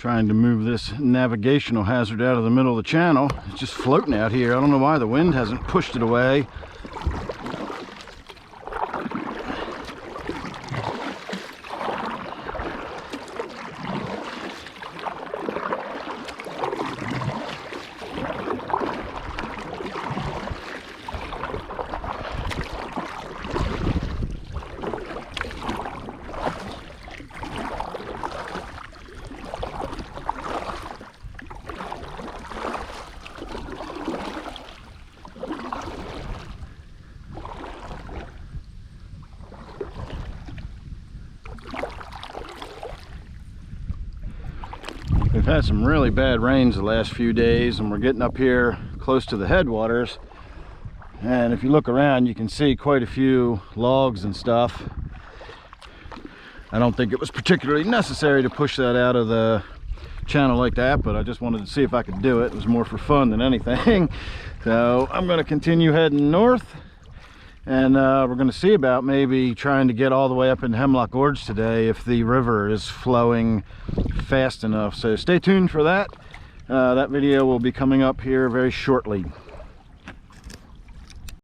Trying to move this navigational hazard out of the middle of the channel. It's just floating out here. I don't know why the wind hasn't pushed it away. We've had some really bad rains the last few days, and we're getting up here close to the headwaters. And if you look around, you can see quite a few logs and stuff. I don't think it was particularly necessary to push that out of the channel like that, but I just wanted to see if I could do it. It was more for fun than anything. So I'm going to continue heading north, and we're going to see about maybe trying to get all the way up in Hemlock Gorge today if the river is flowing fast enough. So stay tuned for that. That video will be coming up here very shortly.